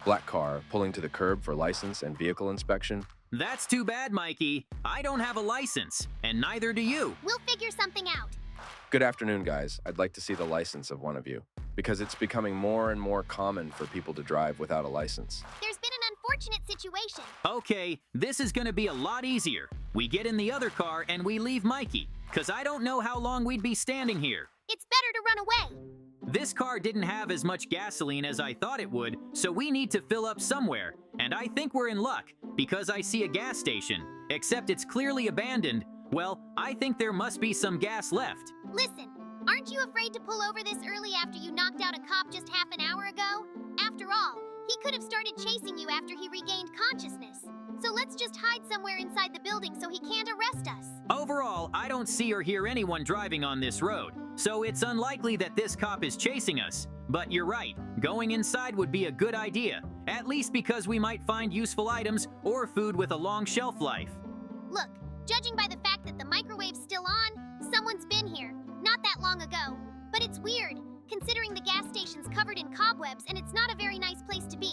Black car pulling to the curb for license and vehicle inspection. That's too bad, Mikey. I don't have a license, and neither do you. We'll figure something out. Good afternoon, guys. I'd like to see the license of one of you, because it's becoming more and more common for people to drive without a license. There's been an unfortunate situation. Okay, this is gonna be a lot easier. We get in the other car and we leave Mikey, because I don't know how long we'd be standing here. It's better to run away. This car didn't have as much gasoline as I thought it would, so we need to fill up somewhere. And I think we're in luck, because I see a gas station, except it's clearly abandoned. Well, I think there must be some gas left. Listen, aren't you afraid to pull over this early after you knocked out a cop just half an hour ago? After all, he could have started chasing you after he regained consciousness. So let's just hide somewhere inside the building so he can't arrest us. Overall, I don't see or hear anyone driving on this road, so it's unlikely that this cop is chasing us. But you're right, going inside would be a good idea, at least because we might find useful items or food with a long shelf life. Look, judging by the fact that the microwave's still on, someone's been here, not that long ago. But it's weird, considering the gas station's covered in cobwebs and it's not a very nice place to be.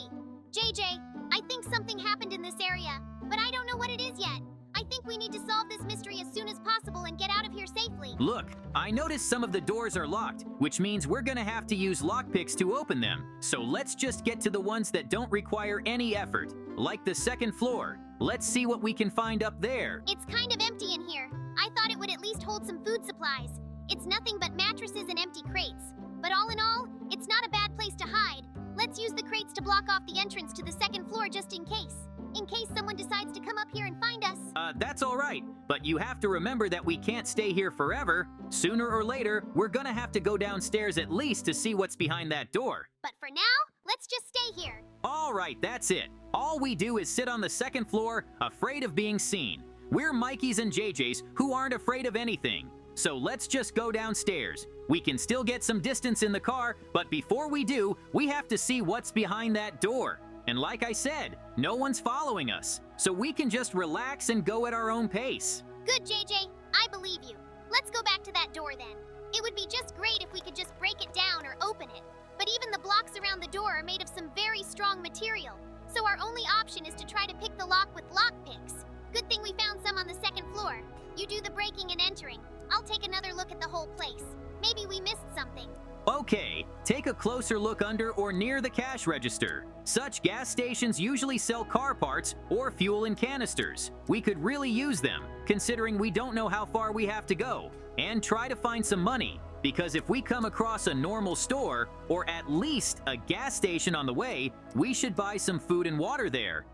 JJ, I think something happened in this area, but I don't know what it is yet. I think we need to solve this mystery as soon as possible and get out of here safely. Look, I noticed some of the doors are locked, which means we're gonna have to use lockpicks to open them. So let's just get to the ones that don't require any effort, like the second floor. Let's see what we can find up there. It's kind of empty in here. I thought it would at least hold some food supplies. It's nothing but mattresses and empty crates. But all in all, it's not a bad place to hide. Let's use the crates to block off the entrance to the second floor just in case. In case someone decides to come up here and find us. That's all right, but you have to remember that we can't stay here forever. Sooner or later, we're gonna have to go downstairs at least to see what's behind that door. But for now, let's just stay here. All right, that's it. All we do is sit on the second floor, afraid of being seen. We're Mikey's and JJ's who aren't afraid of anything. So let's just go downstairs. We can still get some distance in the car, but before we do, we have to see what's behind that door. And like I said, no one's following us, so we can just relax and go at our own pace. Good, JJ. I believe you. Let's go back to that door then. It would be just great if we could just break it down or open it. But even the blocks around the door are made of some very strong material, so our only option is to try to pick the lock with lockpicks. Good thing we found some on the second floor. You do the breaking and entering. I'll take another look at the whole place. Maybe we missed something. Okay, take a closer look under or near the cash register. Such gas stations usually sell car parts or fuel in canisters. We could really use them, considering we don't know how far we have to go. And try to find some money, because if we come across a normal store, or at least a gas station on the way, we should buy some food and water there.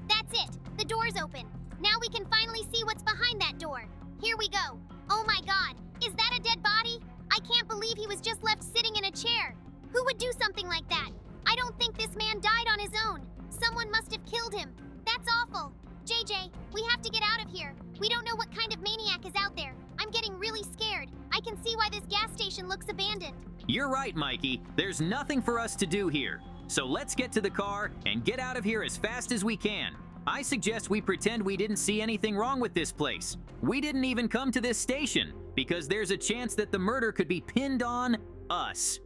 That's it. The door's open. Now we can finally see what's behind that door. Here we go. Oh my God, is that a dead body? I can't believe he was just left sitting in a chair. Who would do something like that? I don't think this man died on his own. Someone must have killed him. That's awful. JJ, we have to get out of here. We don't know what kind of maniac is out there. I'm getting really scared. I can see why this gas station looks abandoned. You're right, Mikey. There's nothing for us to do here. So let's get to the car and get out of here as fast as we can. I suggest we pretend we didn't see anything wrong with this place. We didn't even come to this station, because there's a chance that the murder could be pinned on us.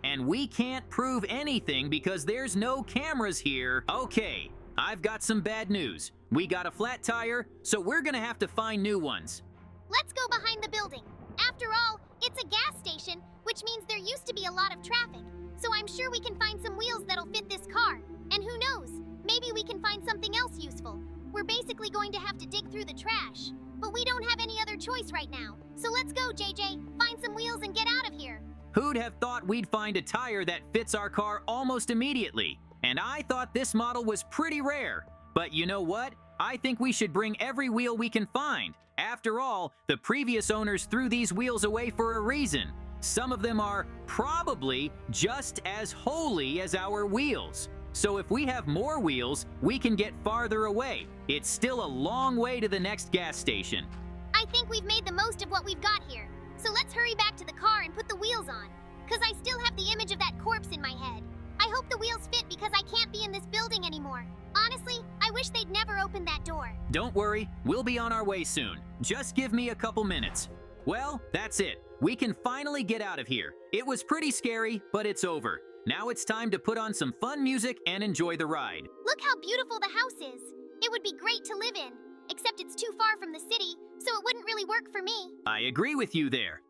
And we can't prove anything because there's no cameras here. Okay, I've got some bad news. We got a flat tire, so we're gonna have to find new ones. Let's go behind the building. After all, it's a gas station, which means there used to be a lot of traffic. So I'm sure we can find some wheels that'll fit this car. And who knows, maybe we can find something else useful. We're basically going to have to dig through the trash. But we don't have any other choice right now. So let's go, JJ. Find some wheels and get out of here. Who'd have thought we'd find a tire that fits our car almost immediately? And I thought this model was pretty rare. But you know what? I think we should bring every wheel we can find. After all, the previous owners threw these wheels away for a reason. Some of them are probably just as holy as our wheels. So if we have more wheels, we can get farther away. It's still a long way to the next gas station. I think we've made the most of what we've got here. So let's hurry back to the car and put the wheels on. Because I still have the image of that corpse in my head. I hope the wheels fit because I can't be in this building anymore. Honestly, I wish they'd never opened that door. Don't worry, we'll be on our way soon. Just give me a couple minutes. Well, that's it. We can finally get out of here. It was pretty scary, but it's over. Now it's time to put on some fun music and enjoy the ride. Look how beautiful the house is. It would be great to live in, except it's too far from the city, so it wouldn't really work for me. I agree with you there.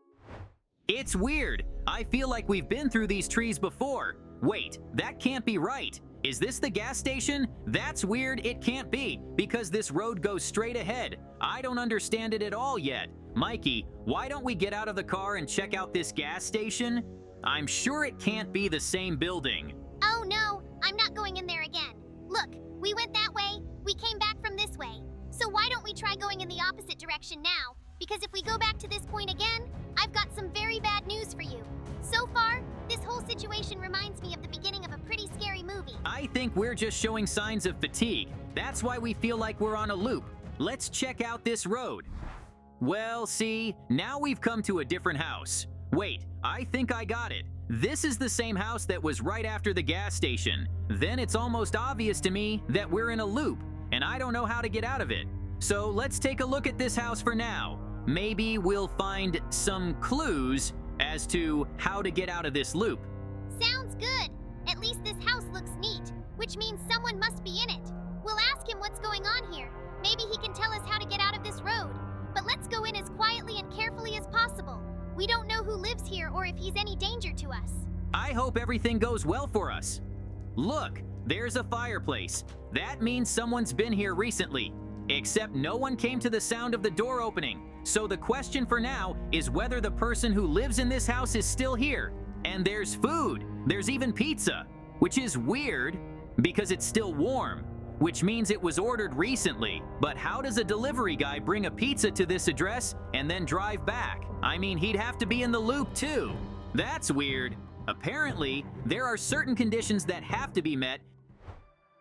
It's weird. I feel like we've been through these trees before. Wait, that can't be right. Is this the gas station? That's weird. It can't be, because this road goes straight ahead. I don't understand it at all yet. Mikey, why don't we get out of the car and check out this gas station? I'm sure it can't be the same building. Oh no, I'm not going in there again. Look, we went that way, we came back from this way. So why don't we try going in the opposite direction now? Because if we go back to this point again, I've got some very bad news for you. So far, this whole situation reminds me of the beginning of a pretty scary movie. I think we're just showing signs of fatigue. That's why we feel like we're on a loop. Let's check out this road. Well, see, now we've come to a different house. Wait, I think I got it. This is the same house that was right after the gas station. Then it's almost obvious to me that we're in a loop, and I don't know how to get out of it. So let's take a look at this house for now. Maybe we'll find some clues as to how to get out of this loop. Sounds good. At least this house looks neat, which means someone must be in it. We'll ask him what's going on here. Maybe he can tell us how to get out of this road. But let's go in as quietly and carefully as possible. We don't know who lives here or if he's any danger to us. I hope everything goes well for us. Look, there's a fireplace. That means someone's been here recently. Except no one came to the sound of the door opening. So the question for now is whether the person who lives in this house is still here. And there's food. There's even pizza, which is weird because it's still warm, which means it was ordered recently. But how does a delivery guy bring a pizza to this address and then drive back? I mean, he'd have to be in the loop too. That's weird. Apparently, there are certain conditions that have to be met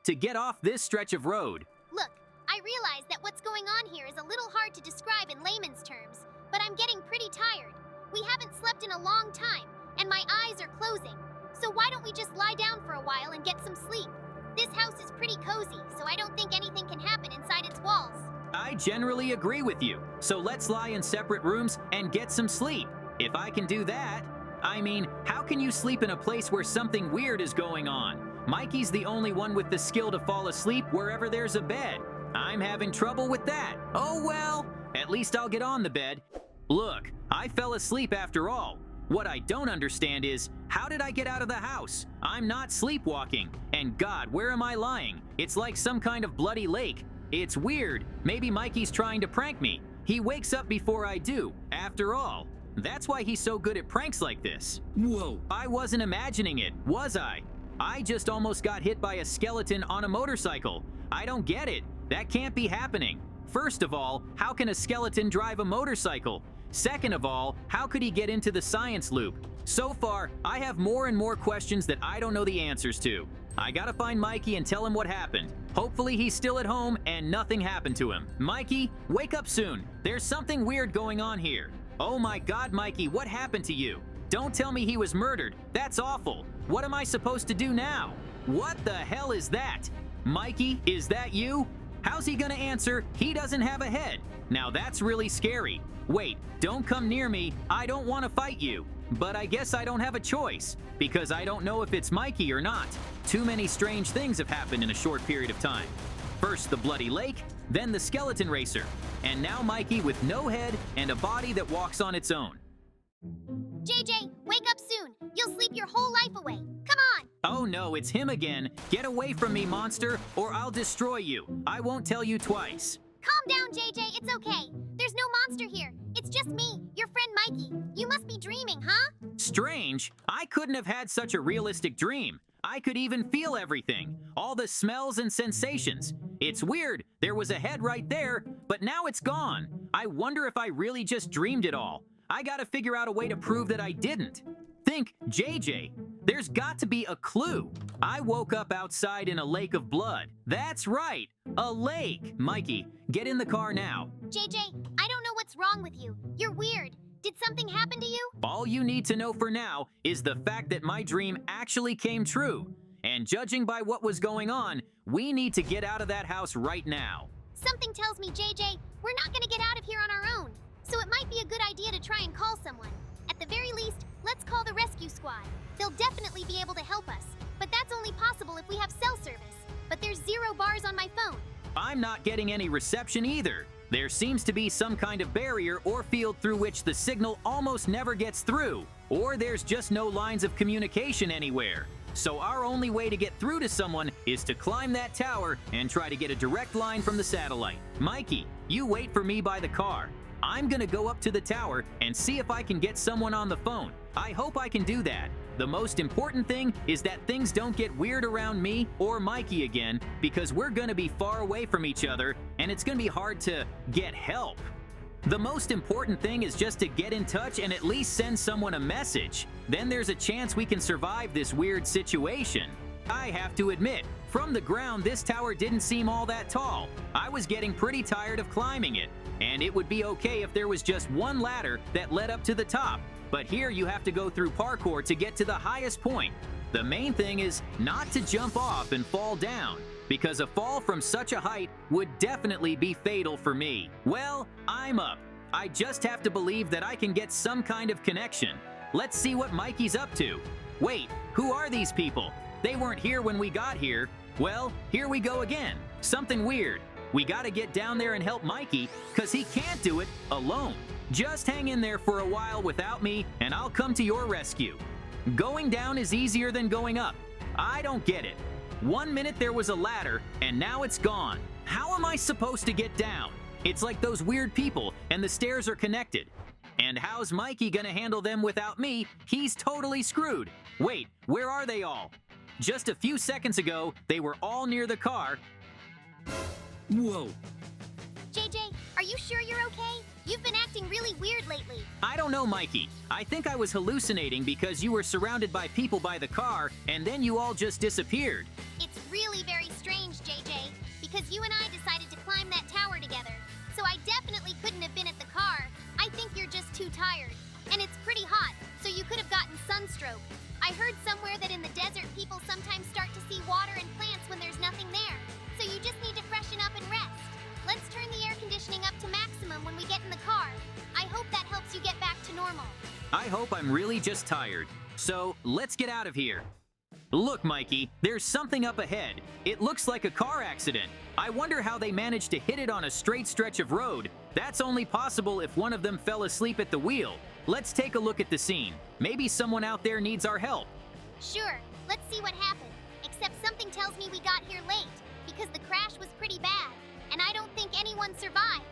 to get off this stretch of road. Look, I realize that what's going on here is a little hard to describe in layman's terms, but I'm getting pretty tired. We haven't slept in a long time, and my eyes are closing. So why don't we just lie down for a while and get some sleep? This house is pretty cozy, so I don't think anything can happen inside its walls. I generally agree with you, so let's lie in separate rooms and get some sleep. If I can do that, I mean, how can you sleep in a place where something weird is going on? Mikey's the only one with the skill to fall asleep wherever there's a bed. I'm having trouble with that. Oh well, at least I'll get on the bed. Look, I fell asleep after all. What I don't understand is, how did I get out of the house? I'm not sleepwalking. And God, where am I lying? It's like some kind of bloody lake. It's weird. Maybe Mikey's trying to prank me. He wakes up before I do, after all. That's why he's so good at pranks like this. Whoa, I wasn't imagining it, was I? I just almost got hit by a skeleton on a motorcycle. I don't get it. That can't be happening. First of all, how can a skeleton drive a motorcycle? Second of all, how could he get into the science loop? So far, I have more and more questions that I don't know the answers to. I gotta find Mikey and tell him what happened. Hopefully he's still at home and nothing happened to him. Mikey, wake up soon. There's something weird going on here. Oh my God, Mikey, what happened to you? Don't tell me he was murdered. That's awful. What am I supposed to do now? What the hell is that? Mikey, is that you? How's he gonna answer? He doesn't have a head. Now that's really scary. Wait, don't come near me. I don't want to fight you. But I guess I don't have a choice, because I don't know if it's Mikey or not. Too many strange things have happened in a short period of time. First the bloody lake, then the skeleton racer, and now Mikey with no head and a body that walks on its own. JJ, wake up soon. You'll sleep your whole life away. Come on. Oh no, it's him again. Get away from me, monster, or I'll destroy you. I won't tell you twice. Calm down, JJ. It's okay. There's no monster here. It's just me, your friend Mikey. You must be dreaming, huh? Strange. I couldn't have had such a realistic dream. I could even feel everything. All the smells and sensations. It's weird. There was a head right there, but now it's gone. I wonder if I really just dreamed it all. I gotta figure out a way to prove that I didn't. Think, JJ. There's got to be a clue. I woke up outside in a lake of blood. That's right, a lake. Mikey, get in the car now. JJ, I don't know what's wrong with you. You're weird. Did something happen to you? All you need to know for now is the fact that my dream actually came true. And judging by what was going on, we need to get out of that house right now. Something tells me, JJ, we're not gonna get out of here on our own. So it might be a good idea to try and call someone. At the very least, let's call the rescue squad. They'll definitely be able to help us. But that's only possible if we have cell service. But there's 0 bars on my phone. I'm not getting any reception either. There seems to be some kind of barrier or field through which the signal almost never gets through. Or there's just no lines of communication anywhere. So our only way to get through to someone is to climb that tower and try to get a direct line from the satellite. Mikey, you wait for me by the car. I'm gonna go up to the tower and see if I can get someone on the phone. I hope I can do that. The most important thing is that things don't get weird around me or Mikey again, because we're gonna be far away from each other and it's gonna be hard to get help. The most important thing is just to get in touch and at least send someone a message. Then there's a chance we can survive this weird situation. I have to admit, from the ground this tower didn't seem all that tall. I was getting pretty tired of climbing it, and it would be okay if there was just one ladder that led up to the top. But here you have to go through parkour to get to the highest point. The main thing is not to jump off and fall down, because a fall from such a height would definitely be fatal for me. Well, I'm up. I just have to believe that I can get some kind of connection. Let's see what Mikey's up to. Wait, who are these people? They weren't here when we got here. Well, here we go again. Something weird. We gotta get down there and help Mikey, cause he can't do it alone. Just hang in there for a while without me, and I'll come to your rescue. Going down is easier than going up. I don't get it. 1 minute there was a ladder, and now it's gone. How am I supposed to get down? It's like those weird people, and the stairs are connected. And how's Mikey gonna handle them without me? He's totally screwed. Wait, where are they all? Just a few seconds ago, they were all near the car. Whoa. JJ, are you sure you're okay? You've been acting really weird lately. I don't know, Mikey. I think I was hallucinating because you were surrounded by people by the car, and then you all just disappeared. It's really very strange, JJ, because you and I decided to climb that tower together. So I definitely couldn't have been at the car. I think you're just too tired. And it's pretty hot, so you could have gotten sunstroke. I heard somewhere that in the desert, people sometimes start to see water and plants when there's nothing there. So you just need to freshen up and rest. Let's turn the air conditioning up to maximum when we get in the car. I hope that helps you get back to normal. I hope I'm really just tired. So let's get out of here. Look, Mikey, there's something up ahead. It looks like a car accident. I wonder how they managed to hit it on a straight stretch of road. That's only possible if one of them fell asleep at the wheel. Let's take a look at the scene. Maybe someone out there needs our help. Sure, let's see what happened. Except something tells me we got here late, because the crash was pretty bad, and I don't think anyone survived.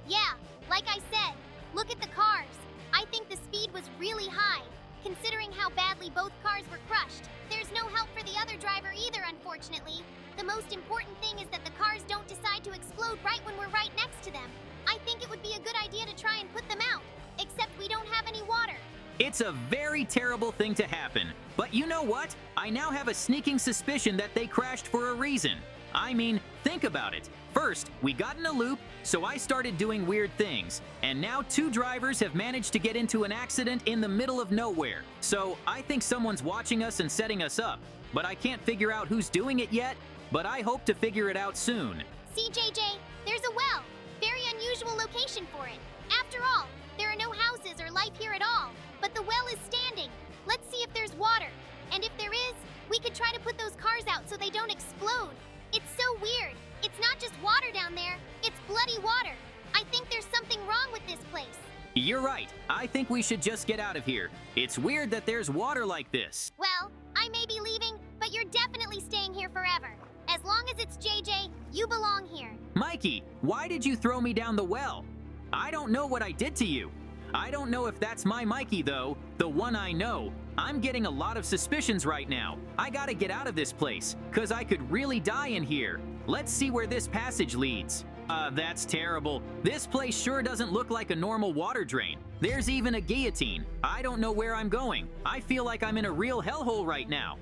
Yeah, like I said, look at the cars. I think the speed was really high, considering how badly both cars were crushed. There's no help for the other driver either, unfortunately. The most important thing is that the cars don't decide to explode right when we're right next to them. I think it would be a good idea to try and put them out, except we don't have any water. It's a very terrible thing to happen. But you know what? I now have a sneaking suspicion that they crashed for a reason. I mean, think about it. First, we got in a loop, so I started doing weird things. And now 2 drivers have managed to get into an accident in the middle of nowhere. So I think someone's watching us and setting us up. But I can't figure out who's doing it yet, but I hope to figure it out soon. See, JJ, there's a well. Very unusual location for it. After all, there are no houses or life here at all. But the well is standing. Let's see if there's water. And if there is, we could try to put those cars out so they don't explode. It's so weird. It's not just water down there, it's bloody water. I think there's something wrong with this place. You're right. I think we should just get out of here. It's weird that there's water like this. Well, I may be leaving, but you're definitely staying here forever. As long as it's JJ, you belong here. Mikey, why did you throw me down the well? I don't know what I did to you. I don't know if that's my Mikey, though, the one I know. I'm getting a lot of suspicions right now. I gotta get out of this place, cause I could really die in here. Let's see where this passage leads. That's terrible. This place sure doesn't look like a normal water drain. There's even a guillotine. I don't know where I'm going. I feel like I'm in a real hellhole right now.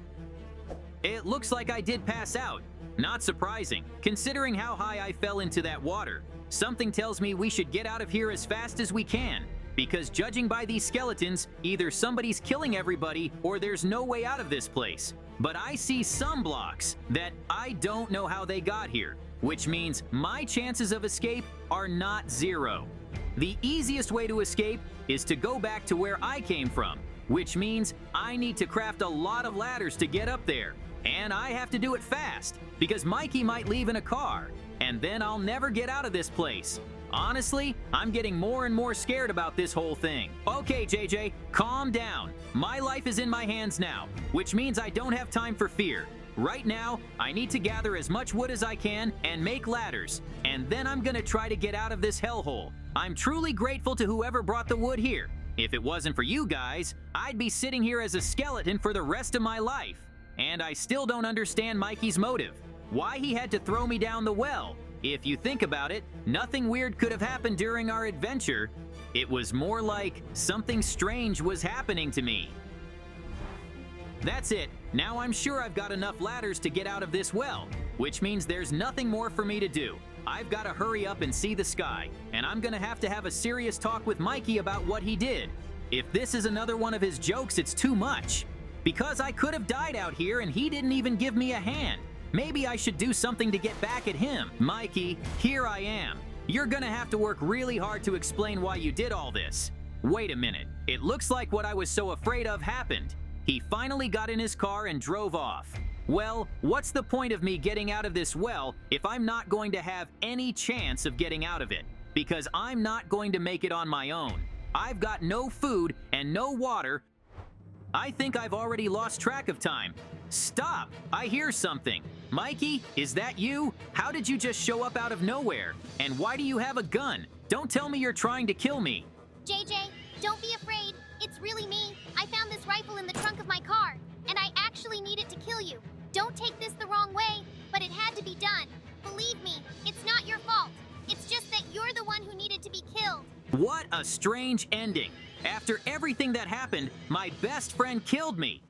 It looks like I did pass out. Not surprising, considering how high I fell into that water. Something tells me we should get out of here as fast as we can. Because judging by these skeletons, either somebody's killing everybody or there's no way out of this place. But I see some blocks that I don't know how they got here, which means my chances of escape are not 0. The easiest way to escape is to go back to where I came from, which means I need to craft a lot of ladders to get up there. And I have to do it fast, because Mikey might leave in a car, and then I'll never get out of this place. Honestly, I'm getting more and more scared about this whole thing. Okay, JJ, calm down. My life is in my hands now, which means I don't have time for fear. Right now, I need to gather as much wood as I can and make ladders, and then I'm gonna try to get out of this hellhole. I'm truly grateful to whoever brought the wood here. If it wasn't for you guys, I'd be sitting here as a skeleton for the rest of my life. And I still don't understand Mikey's motive. Why he had to throw me down the well. If you think about it, nothing weird could have happened during our adventure. It was more like something strange was happening to me. That's it. Now I'm sure I've got enough ladders to get out of this well, which means there's nothing more for me to do. I've got to hurry up and see the sky, and I'm gonna have to have a serious talk with Mikey about what he did. If this is another one of his jokes, it's too much. Because I could have died out here and he didn't even give me a hand. Maybe I should do something to get back at him. Mikey, here I am. You're gonna have to work really hard to explain why you did all this. Wait a minute. It looks like what I was so afraid of happened. He finally got in his car and drove off. Well, what's the point of me getting out of this well if I'm not going to have any chance of getting out of it? Because I'm not going to make it on my own. I've got no food and no water. I think I've already lost track of time. Stop! I hear something. Mikey, is that you? How did you just show up out of nowhere? And why do you have a gun? Don't tell me you're trying to kill me. JJ, don't be afraid. It's really me. I found this rifle in the trunk of my car, and I actually need it to kill you. Don't take this the wrong way, but it had to be done. Believe me, it's not your fault. It's just that you're the one who needed to be killed. What a strange ending. After everything that happened, my best friend killed me.